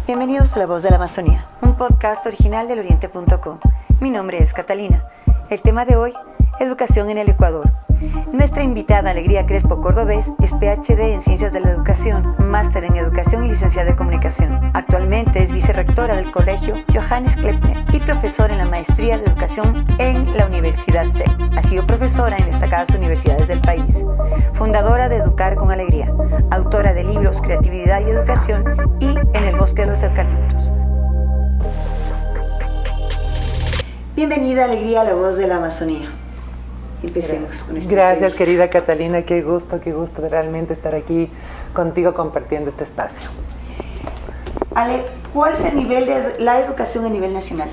Bienvenidos a La Voz de la Amazonía, un podcast original del Oriente.com. Mi nombre es Catalina. El tema de hoy, educación en el Ecuador. Nuestra invitada Alegría Crespo Cordobés es PhD en Ciencias de la Educación, máster en Educación y licenciada en Comunicación. Actualmente es vicerrectora del Colegio Johannes Klempner y profesora en la Maestría de Educación en la Universidad CEP. Ha sido profesora en destacadas universidades del país. Fundadora de Educar con Alegría, autora de libros Creatividad y Educación y En el Bosque de los Eucaliptos. Bienvenida, Alegría, a La Voz de la Amazonía. Empecemos con este Gracias, entrevista. querida Catalina, qué gusto realmente estar aquí contigo compartiendo este espacio. Ale, ¿cuál es el nivel de la educación a nivel nacional?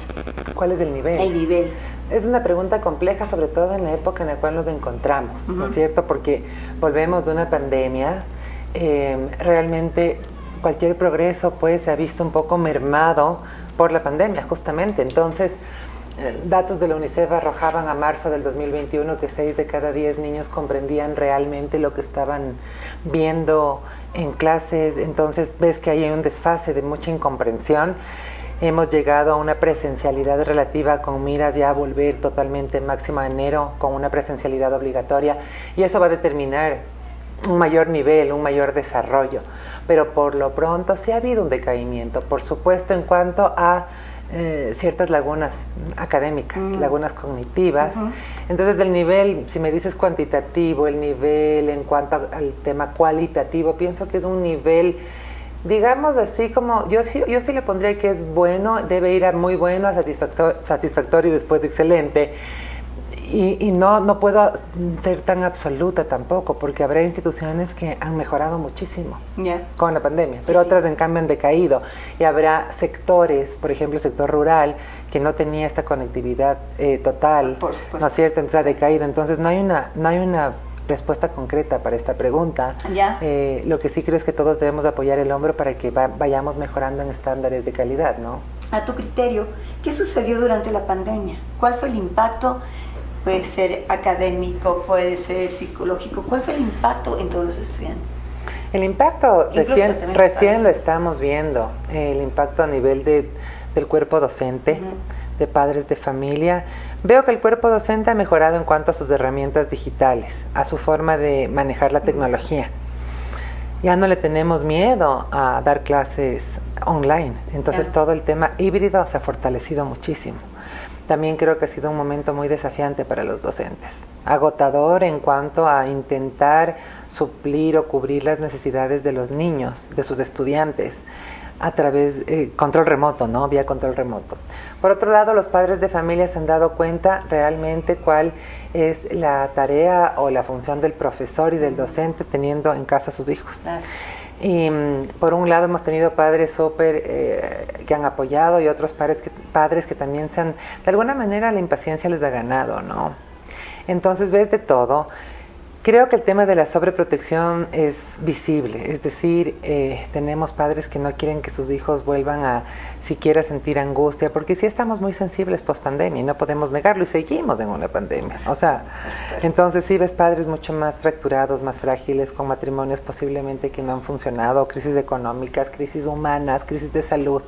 ¿Cuál es el nivel? El nivel. Es una pregunta compleja, sobre todo en la época en la cual nos encontramos, ¿no es cierto? Porque volvemos de una pandemia, realmente cualquier progreso pues se ha visto un poco mermado por la pandemia, justamente. Entonces, datos de la UNICEF arrojaban a marzo del 2021 que 6 de cada 10 niños comprendían realmente lo que estaban viendo en clases. Entonces ves que hay un desfase de mucha incomprensión. Hemos llegado a una presencialidad relativa con miras ya a volver totalmente máximo a enero con una presencialidad obligatoria, y eso va a determinar un mayor nivel, un mayor desarrollo. Pero por lo pronto sí ha habido un decaimiento, por supuesto, en cuanto a ciertas lagunas académicas, lagunas cognitivas. Entonces, del nivel, si me dices cuantitativo, el nivel en cuanto al tema cualitativo, pienso que es un nivel, digamos así como, yo sí le pondría que es bueno, debe ir a muy bueno, a satisfactorio y después de excelente. Y no puedo ser tan absoluta tampoco, porque habrá instituciones que han mejorado muchísimo con la pandemia, pero otras en cambio han decaído. Y habrá sectores, por ejemplo el sector rural, que no tenía esta conectividad total, ¿no es cierto? Entonces ha decaído. Entonces no hay una respuesta concreta para esta pregunta. Lo que sí creo es que todos debemos apoyar el hombro para que vayamos mejorando en estándares de calidad, ¿no? A tu criterio, ¿qué sucedió durante la pandemia? ¿Cuál fue el impacto? Puede ser académico, puede ser psicológico. ¿Cuál fue el impacto en todos los estudiantes? El impacto recién lo estamos viendo, el impacto a nivel del cuerpo docente, de padres de familia. Veo que el cuerpo docente ha mejorado en cuanto a sus herramientas digitales, a su forma de manejar la tecnología. Ya no le tenemos miedo a dar clases online, entonces todo el tema híbrido se ha fortalecido muchísimo. También creo que ha sido un momento muy desafiante para los docentes, agotador en cuanto a intentar suplir o cubrir las necesidades de los niños, de sus estudiantes, a través de control remoto, ¿no? Vía control remoto. Por otro lado, los padres de familia se han dado cuenta realmente cuál es la tarea o la función del profesor y del docente teniendo en casa a sus hijos. Claro. Y por un lado hemos tenido padres que han apoyado, y otros padres que también de alguna manera la impaciencia les ha ganado, ¿no? Entonces ves de todo. Creo que el tema de la sobreprotección es visible, es decir, tenemos padres que no quieren que sus hijos vuelvan a siquiera sentir angustia, porque sí estamos muy sensibles post-pandemia y no podemos negarlo, y seguimos en una pandemia. O sea, entonces sí ves padres mucho más fracturados, más frágiles, con matrimonios posiblemente que no han funcionado, crisis económicas, crisis humanas, crisis de salud.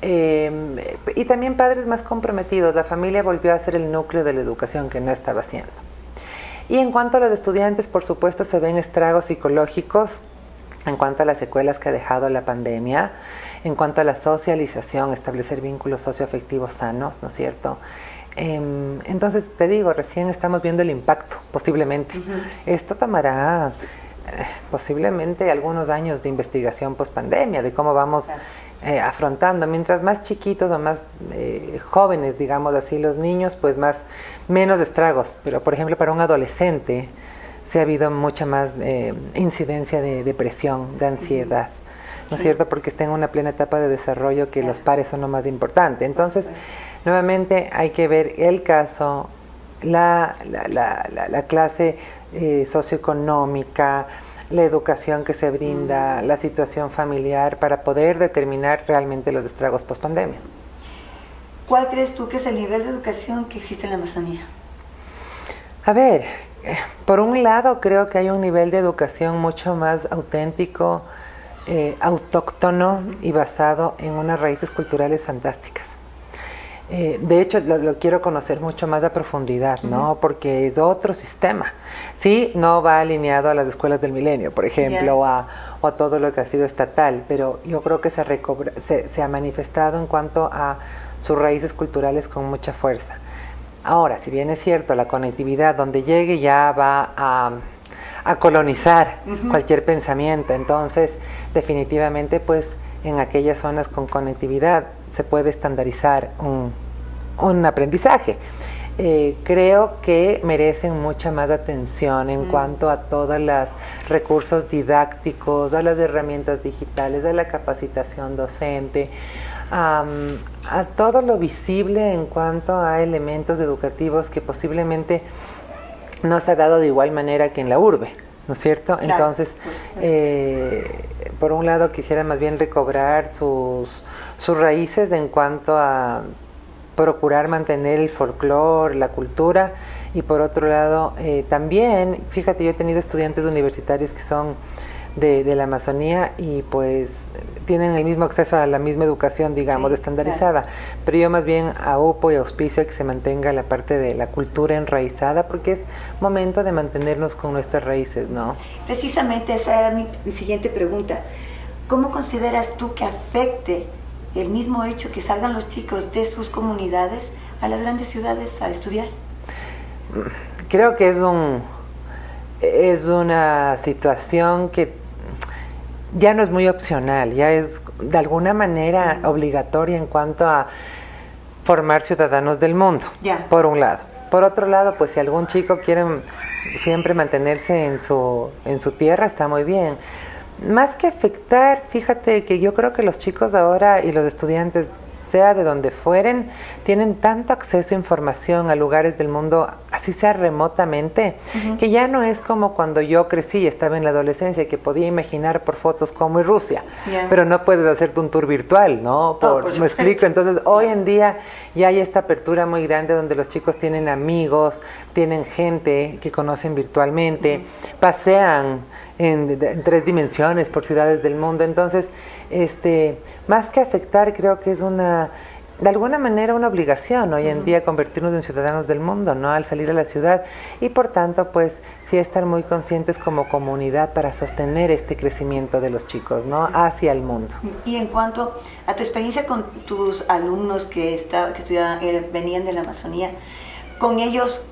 Y también padres más comprometidos. La familia volvió a ser el núcleo de la educación que no estaba haciendo. Y en cuanto a los estudiantes, por supuesto, se ven estragos psicológicos en cuanto a las secuelas que ha dejado la pandemia, en cuanto a la socialización, establecer vínculos socioafectivos sanos, ¿no es cierto? Entonces, te digo, recién estamos viendo el impacto, posiblemente. Esto tomará posiblemente algunos años de investigación post-pandemia, de cómo vamos afrontando. Mientras más chiquitos o más jóvenes, digamos así, los niños, pues menos estragos. Pero, por ejemplo, para un adolescente sí ha habido mucha más incidencia de depresión, de ansiedad, ¿no es cierto? Porque está en una plena etapa de desarrollo que los pares son lo más importante. Entonces, nuevamente hay que ver el caso, la clase socioeconómica, la educación que se brinda, la situación familiar, para poder determinar realmente los estragos post-pandemia. ¿Cuál crees tú que es el nivel de educación que existe en la Amazonía? A ver, por un lado creo que hay un nivel de educación mucho más auténtico, autóctono y basado en unas raíces culturales fantásticas. De hecho, lo quiero conocer mucho más a profundidad, ¿no? Porque es otro sistema. Sí, no va alineado a las escuelas del milenio, por ejemplo, o a todo lo que ha sido estatal, pero yo creo que se ha manifestado en cuanto a sus raíces culturales con mucha fuerza. Ahora, si bien es cierto, la conectividad donde llegue ya va a colonizar cualquier pensamiento, entonces definitivamente pues en aquellas zonas con conectividad se puede estandarizar un aprendizaje. Creo que merecen mucha más atención en cuanto a todos los recursos didácticos, a las herramientas digitales, a la capacitación docente, a todo lo visible en cuanto a elementos educativos que posiblemente no se ha dado de igual manera que en la urbe, ¿no es cierto? Claro, entonces, por un lado quisiera más bien recobrar sus raíces en cuanto a procurar mantener el folclore, la cultura, y por otro lado también, fíjate, yo he tenido estudiantes universitarios que son de la Amazonía y pues tienen el mismo acceso a la misma educación, digamos, estandarizada, claro. Pero yo más bien aupo y auspicio a que se mantenga la parte de la cultura enraizada, porque es momento de mantenernos con nuestras raíces, ¿no? Precisamente esa era mi siguiente pregunta. ¿Cómo consideras tú que afecte el mismo hecho que salgan los chicos de sus comunidades a las grandes ciudades a estudiar? Creo que es una situación que ya no es muy opcional, ya es de alguna manera obligatoria en cuanto a formar ciudadanos del mundo, por un lado. Por otro lado, pues si algún chico quiere siempre mantenerse en su tierra, está muy bien. Más que afectar, fíjate que yo creo que los chicos ahora y los estudiantes, sea de donde fueren, tienen tanto acceso a información a lugares del mundo, así sea remotamente, que ya no es como cuando yo crecí y estaba en la adolescencia, que podía imaginar por fotos cómo es Rusia, pero no puedes hacerte un tour virtual, ¿no? ¿Me explico? Entonces, hoy en día ya hay esta apertura muy grande donde los chicos tienen amigos, tienen gente que conocen virtualmente, pasean en 3 dimensiones por ciudades del mundo. Entonces, más que afectar, creo que es de alguna manera una obligación hoy en día convertirnos en ciudadanos del mundo, ¿no? Al salir a la ciudad, y por tanto, pues, sí estar muy conscientes como comunidad para sostener este crecimiento de los chicos, ¿no? Hacia el mundo. Y en cuanto a tu experiencia con tus alumnos que estudiaban, venían de la Amazonía, con ellos,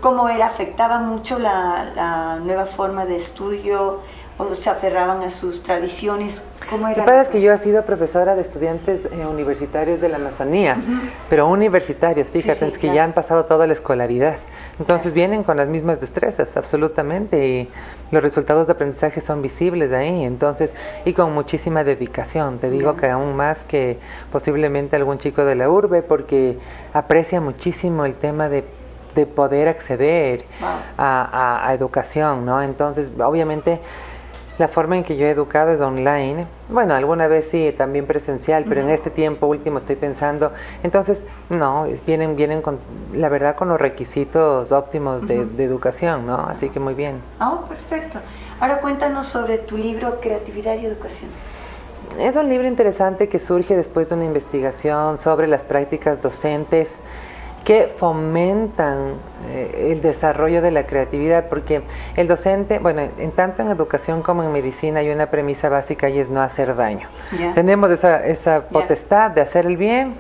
¿cómo era? ¿Afectaba mucho la nueva forma de estudio o se aferraban a sus tradiciones? ¿Cómo era? Lo que pasa es que yo he sido profesora de estudiantes universitarios de la Amazonía, pero universitarios, fíjate, es que ya han pasado toda la escolaridad. Entonces vienen con las mismas destrezas, absolutamente, y los resultados de aprendizaje son visibles ahí, entonces, y con muchísima dedicación, te digo que aún más que posiblemente algún chico de la urbe, porque aprecia muchísimo el tema de poder acceder a educación, ¿no? Entonces, obviamente, la forma en que yo he educado es online. Bueno, alguna vez sí, también presencial, pero en este tiempo último estoy pensando, entonces, no, vienen con, la verdad, con los requisitos óptimos de educación, ¿no? Así que muy bien. Perfecto. Ahora cuéntanos sobre tu libro Creatividad y Educación. Es un libro interesante que surge después de una investigación sobre las prácticas docentes que fomentan el desarrollo de la creatividad, porque el docente, bueno, tanto en educación como en medicina hay una premisa básica y es no hacer daño. Tenemos esa potestad de hacer el bien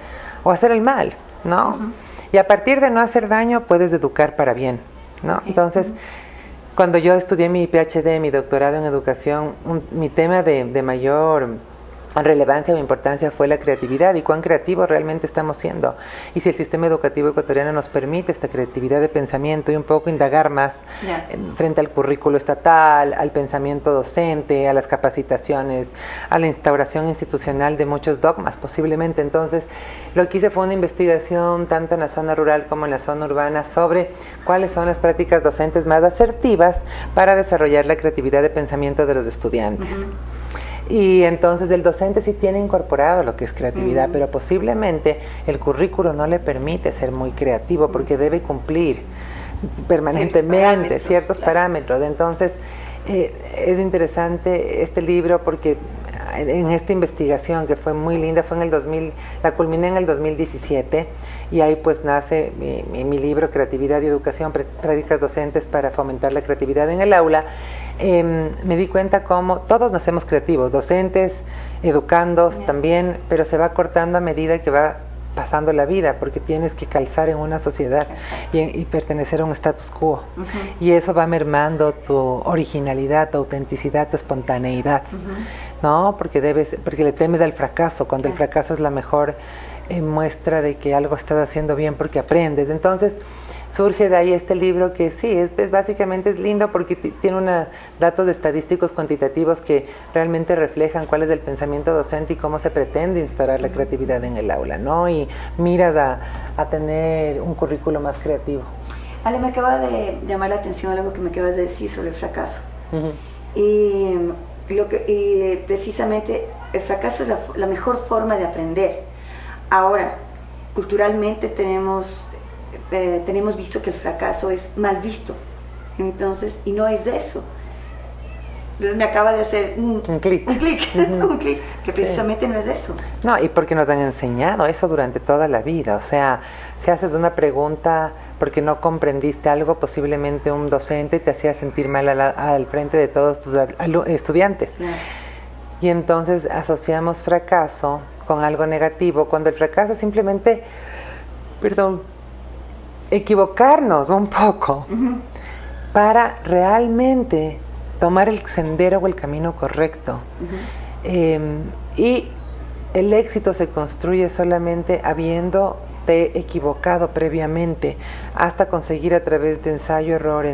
o hacer el mal, ¿no? Y a partir de no hacer daño puedes educar para bien, ¿no? Entonces, cuando yo estudié mi PhD, mi doctorado en educación, mi tema de mayor relevancia o importancia fue la creatividad y cuán creativos realmente estamos siendo, y si el sistema educativo ecuatoriano nos permite esta creatividad de pensamiento y un poco indagar más frente al currículo estatal, al pensamiento docente, a las capacitaciones, a la instauración institucional de muchos dogmas posiblemente. Entonces lo que hice fue una investigación tanto en la zona rural como en la zona urbana sobre cuáles son las prácticas docentes más asertivas para desarrollar la creatividad de pensamiento de los estudiantes. Y entonces el docente sí tiene incorporado lo que es creatividad, pero posiblemente el currículo no le permite ser muy creativo porque debe cumplir permanentemente ciertos parámetros. Entonces es interesante este libro porque en esta investigación que fue muy linda, fue en el 2000, la culminé en el 2017 y ahí pues nace mi libro Creatividad y Educación, prácticas docentes para fomentar la creatividad en el aula. Me di cuenta cómo todos nacemos creativos, docentes, educandos también, pero se va cortando a medida que va pasando la vida, porque tienes que calzar en una sociedad y pertenecer a un status quo. Y eso va mermando tu originalidad, tu autenticidad, tu espontaneidad, ¿no? Porque le temes al fracaso, cuando el fracaso es la mejor muestra de que algo estás haciendo bien, porque aprendes. Entonces surge de ahí este libro que sí, básicamente es lindo porque tiene datos estadísticos cuantitativos que realmente reflejan cuál es el pensamiento docente y cómo se pretende instaurar la creatividad en el aula, ¿no? Y miras a tener un currículo más creativo. Ale, me acaba de llamar la atención algo que me acabas de decir sobre el fracaso. Y precisamente el fracaso es la mejor forma de aprender. Ahora, culturalmente tenemos visto que el fracaso es mal visto, entonces, y no es eso. Entonces me acaba de hacer un clic, que precisamente no es eso. No, y porque nos han enseñado eso durante toda la vida. O sea, si haces una pregunta porque no comprendiste algo, posiblemente un docente te hacía sentir mal al frente de todos tus estudiantes. Claro. Y entonces asociamos fracaso con algo negativo, cuando el fracaso es simplemente, equivocarnos un poco para realmente tomar el sendero o el camino correcto. Y el éxito se construye solamente habiéndote equivocado previamente, hasta conseguir a través de ensayo, error,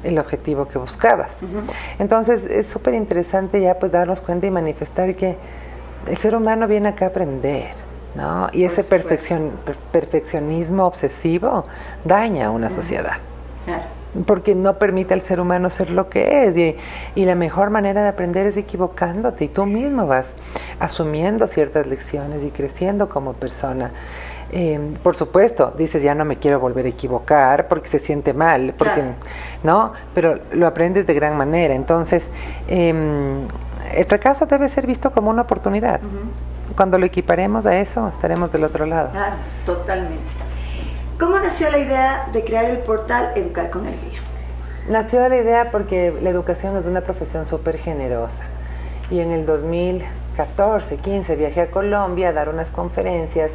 el objetivo que buscabas. Entonces es súper interesante ya pues darnos cuenta y manifestar que el ser humano viene acá a aprender, ¿no? Y ese perfeccionismo obsesivo daña a una sociedad. Porque no permite al ser humano ser lo que es. Y la mejor manera de aprender es equivocándote. Y tú mismo vas asumiendo ciertas lecciones y creciendo como persona. Por supuesto, dices, ya no me quiero volver a equivocar porque se siente mal, ¿no? Pero lo aprendes de gran manera. Entonces, el fracaso debe ser visto como una oportunidad. Cuando lo equiparemos a eso, estaremos del otro lado. Claro, totalmente. ¿Cómo nació la idea de crear el portal Educar con Alegría? Nació la idea porque la educación es una profesión súper generosa. Y en el 2014, 15, viajé a Colombia a dar unas conferencias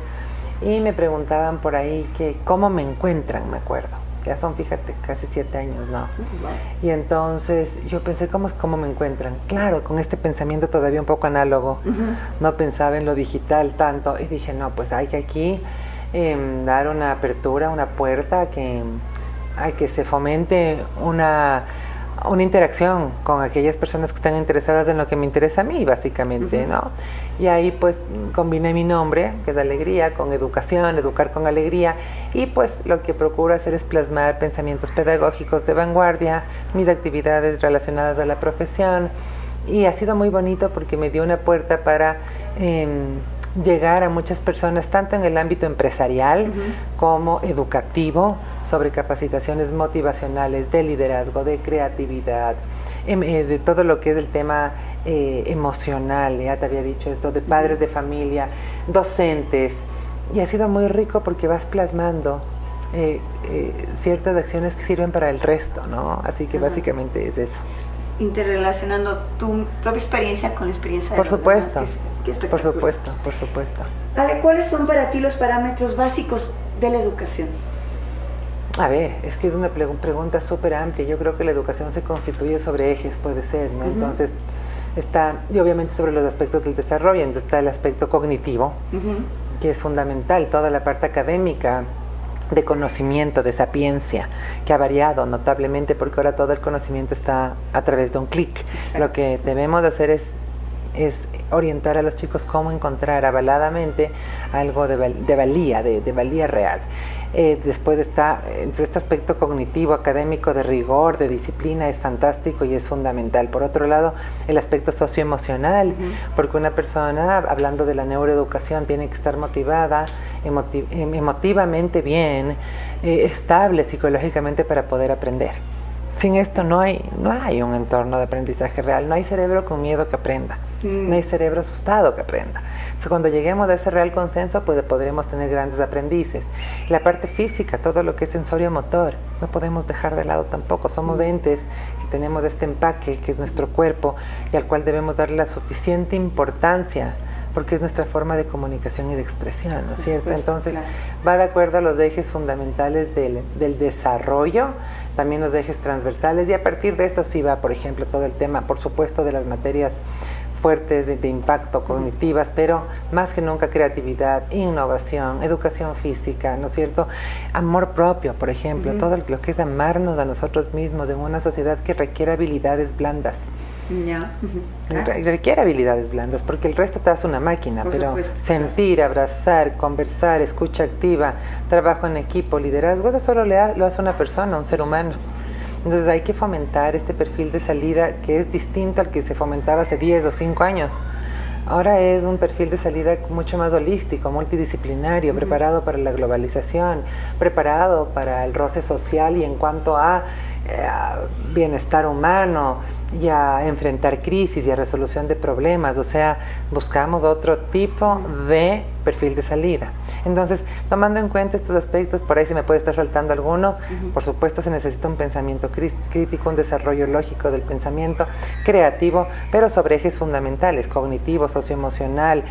y me preguntaban por ahí que cómo me encuentran, me acuerdo. Ya son, fíjate, casi 7 años, ¿no? Y entonces yo pensé, ¿cómo me encuentran? Claro, con este pensamiento todavía un poco análogo, no pensaba en lo digital tanto, y dije, no, pues hay que aquí dar una apertura, una puerta, que se fomente una interacción con aquellas personas que están interesadas en lo que me interesa a mí, básicamente, ¿no? Y ahí pues combiné mi nombre, que es Alegría, con educación, educar con alegría, y pues lo que procuro hacer es plasmar pensamientos pedagógicos de vanguardia, mis actividades relacionadas a la profesión, y ha sido muy bonito porque me dio una puerta para llegar a muchas personas, tanto en el ámbito empresarial como educativo, sobre capacitaciones motivacionales, de liderazgo, de creatividad, de todo lo que es el tema emocional, ya te había dicho esto, de padres de familia, docentes, y ha sido muy rico porque vas plasmando ciertas acciones que sirven para el resto, ¿no? Así que básicamente es eso. Interrelacionando tu propia experiencia con la experiencia de los demás, que es por supuesto. Ale, ¿cuáles son para ti los parámetros básicos de la educación? A ver, es que es una pregunta súper amplia. Yo creo que la educación se constituye sobre ejes, puede ser, ¿no? Entonces está, y obviamente sobre los aspectos del desarrollo, entonces está el aspecto cognitivo, que es fundamental, toda la parte académica, de conocimiento, de sapiencia, que ha variado notablemente porque ahora todo el conocimiento está a través de un clic. Lo que debemos de hacer es orientar a los chicos cómo encontrar avaladamente algo de valía real. Después está este aspecto cognitivo, académico, de rigor, de disciplina, es fantástico y es fundamental. Por otro lado, el aspecto socioemocional, porque una persona, hablando de la neuroeducación, tiene que estar motivada, emotivamente bien, estable psicológicamente para poder aprender. Sin esto no hay un entorno de aprendizaje real, no hay cerebro con miedo que aprenda, no hay cerebro asustado que aprenda. Entonces, cuando lleguemos a ese real consenso, pues podremos tener grandes aprendices. La parte física, todo lo que es sensorio-motor, no podemos dejar de lado tampoco. Somos entes que tenemos este empaque, que es nuestro cuerpo, y al cual debemos darle la suficiente importancia, porque es nuestra forma de comunicación y de expresión, ¿no es cierto? Entonces, va de acuerdo a los ejes fundamentales del desarrollo, también los ejes transversales, y a partir de esto sí va, por ejemplo, todo el tema, por supuesto, de las materias fuertes de impacto cognitivas, pero más que nunca creatividad, innovación, educación física, ¿no es cierto? Amor propio, por ejemplo, todo lo que es amarnos a nosotros mismos en una sociedad que requiere habilidades blandas. Requiere habilidades blandas, porque el resto te hace una máquina, por pero supuesto, sentir, abrazar, conversar, escucha activa, trabajo en equipo, liderazgo, eso solo lo hace una persona, un ser humano. Entonces hay que fomentar este perfil de salida que es distinto al que se fomentaba hace 10 o 5 años. Ahora es un perfil de salida mucho más holístico, multidisciplinario, preparado para la globalización, preparado para el roce social y en cuanto a bienestar humano y a enfrentar crisis y a resolución de problemas. O sea, buscamos otro tipo de perfil de salida. Entonces, tomando en cuenta estos aspectos, por ahí se me puede estar saltando alguno, por supuesto se necesita un pensamiento crítico, un desarrollo lógico del pensamiento, creativo, pero sobre ejes fundamentales, cognitivo, socioemocional,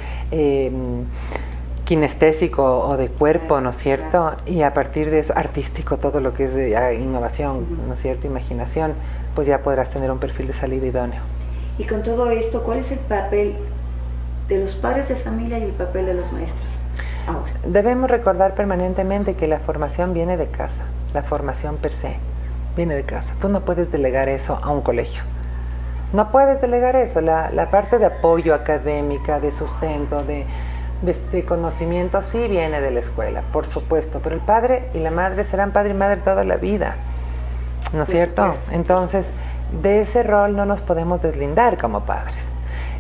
kinestésico o de cuerpo, ¿no es cierto? Y a partir de eso, artístico, todo lo que es innovación, ¿no es cierto? Imaginación, pues ya podrás tener un perfil de salida idóneo. Y con todo esto, ¿cuál es el papel de los padres de familia y el papel de los maestros ahora? Debemos recordar permanentemente que la formación viene de casa, la formación per se viene de casa. Tú no puedes delegar eso a un colegio. No puedes delegar eso, la parte de apoyo académica, de sustento, de conocimiento sí viene de la escuela, por supuesto, pero el padre y la madre serán padre y madre toda la vida, ¿no es cierto? Entonces, de ese rol no nos podemos deslindar como padres.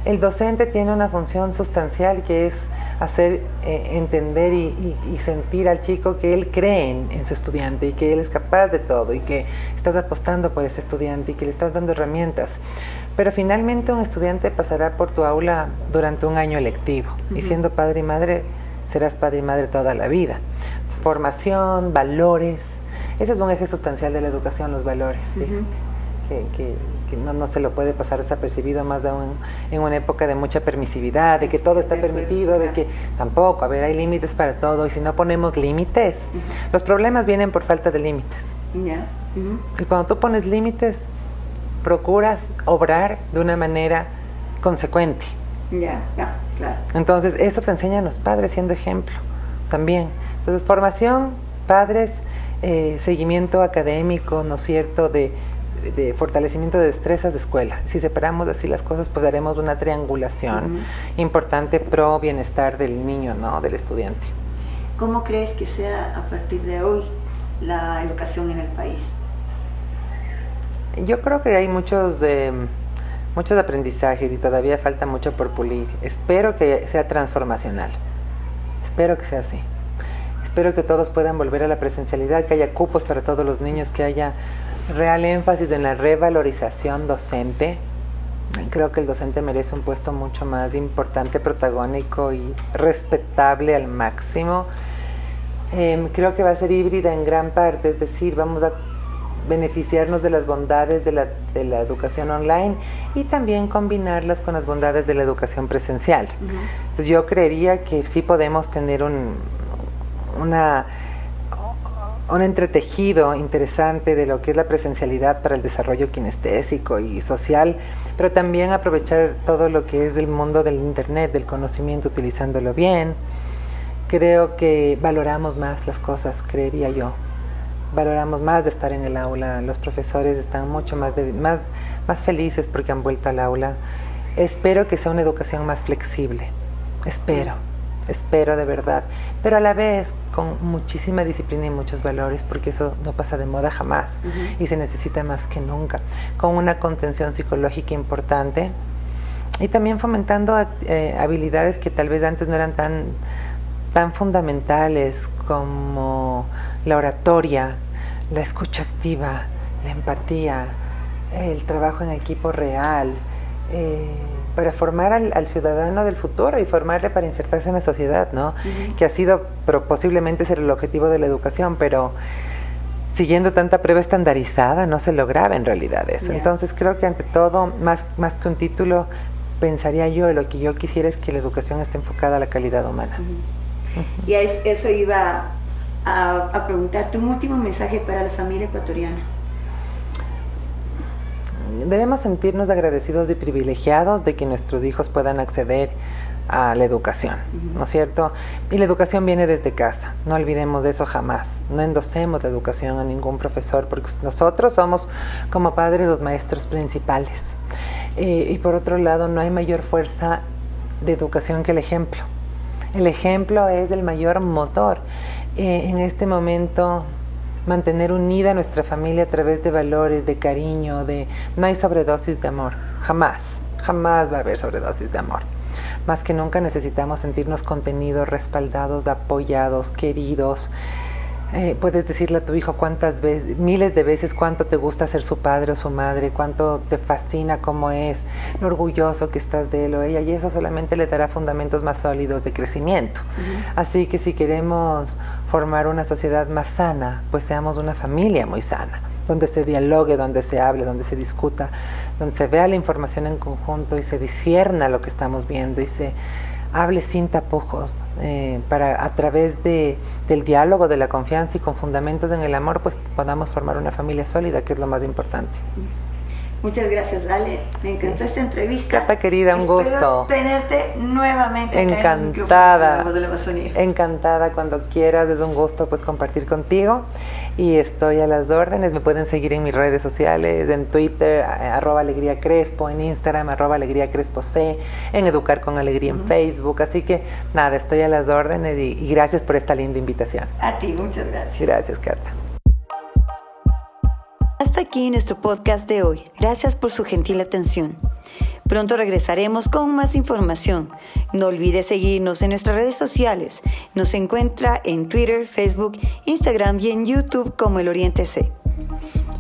El docente tiene una función sustancial que es hacer entender y sentir al chico que él cree en su estudiante y que él es capaz de todo y que estás apostando por ese estudiante y que le estás dando herramientas. Pero finalmente un estudiante pasará por tu aula durante un año lectivo y siendo padre y madre serás padre y madre toda la vida. Formación, valores, ese es un eje sustancial de la educación, los valores, ¿sí? Que no se lo puede pasar desapercibido más aún en una época de mucha permisividad, de que todo está permitido, de que tampoco, a ver, hay límites para todo y si no ponemos límites, los problemas vienen por falta de límites. Y cuando tú pones límites, procuras obrar de una manera consecuente. Claro. Entonces, eso te enseñan los padres siendo ejemplo también. Entonces, formación, padres, seguimiento académico, ¿no es cierto?, de fortalecimiento de destrezas de escuela. Si separamos así las cosas, pues haremos una triangulación importante pro bienestar del niño, ¿no?, del estudiante. ¿Cómo crees que sea a partir de hoy la educación en el país? Yo creo que hay muchos aprendizajes y todavía falta mucho por pulir. Espero que sea transformacional. Espero que sea así. Espero que todos puedan volver a la presencialidad, que haya cupos para todos los niños, que haya real énfasis en la revalorización docente. Creo que el docente merece un puesto mucho más importante, protagónico y respetable al máximo. Creo que va a ser híbrida en gran parte, es decir, vamos a beneficiarnos de las bondades de la educación online y también combinarlas con las bondades de la educación presencial. Entonces yo creería que sí podemos tener un entretejido interesante de lo que es la presencialidad para el desarrollo kinestésico y social, pero también aprovechar todo lo que es del mundo del internet, del conocimiento, utilizándolo bien. Creo que valoramos más las cosas, creería yo. Valoramos más de estar en el aula, los profesores están mucho más felices porque han vuelto al aula. Espero que sea una educación más flexible, espero de verdad, pero a la vez con muchísima disciplina y muchos valores, porque eso no pasa de moda jamás y se necesita más que nunca, con una contención psicológica importante y también fomentando habilidades que tal vez antes no eran tan fundamentales como la oratoria, la escucha activa, la empatía, el trabajo en equipo real, para formar al ciudadano del futuro y formarle para insertarse en la sociedad, ¿no? Que ha sido, pero posiblemente ser el objetivo de la educación, pero siguiendo tanta prueba estandarizada no se lograba en realidad eso. Entonces creo que ante todo, más que un título, pensaría yo, lo que yo quisiera es que la educación esté enfocada a la calidad humana. Y a eso iba a preguntarte, un último mensaje para la familia ecuatoriana. Debemos sentirnos agradecidos y privilegiados de que nuestros hijos puedan acceder a la educación, ¿no es cierto? Y la educación viene desde casa, no olvidemos eso jamás. No endosemos la educación a ningún profesor, porque nosotros somos como padres los maestros principales. Y por otro lado, no hay mayor fuerza de educación que el ejemplo. El ejemplo es el mayor motor. En este momento, mantener unida a nuestra familia a través de valores, de cariño, no hay sobredosis de amor, jamás va a haber sobredosis de amor. Más que nunca necesitamos sentirnos contenidos, respaldados, apoyados, queridos. Puedes decirle a tu hijo miles de veces cuánto te gusta ser su padre o su madre, cuánto te fascina cómo es, lo orgulloso que estás de él o ella, y eso solamente le dará fundamentos más sólidos de crecimiento. Así que si queremos formar una sociedad más sana, pues seamos una familia muy sana, donde se dialogue, donde se hable, donde se discuta, donde se vea la información en conjunto y se discierna lo que estamos viendo y se hable sin tapujos, para a través del diálogo, de la confianza y con fundamentos en el amor, pues podamos formar una familia sólida, que es lo más importante. Muchas gracias, Ale. Me encantó esta entrevista. Cata querida, un gusto. Tenerte nuevamente. Encantada. De la Amazonía. Encantada, cuando quieras. Es un gusto pues compartir contigo y estoy a las órdenes. Me pueden seguir en mis redes sociales, en Twitter @alegriacrespo, en Instagram @alegriacrespoc, en Educar con Alegría en Facebook. Así que nada, estoy a las órdenes y gracias por esta linda invitación. A ti, muchas gracias. Gracias, Cata. Hasta aquí nuestro podcast de hoy. Gracias por su gentil atención. Pronto regresaremos con más información. No olvide seguirnos en nuestras redes sociales. Nos encuentra en Twitter, Facebook, Instagram y en YouTube como El Oriente C.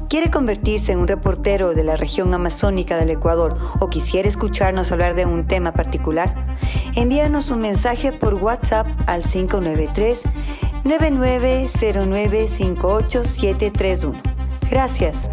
¿Quiere convertirse en un reportero de la región amazónica del Ecuador o quisiera escucharnos hablar de un tema particular? Envíanos un mensaje por WhatsApp al 593-9909-58731. Gracias.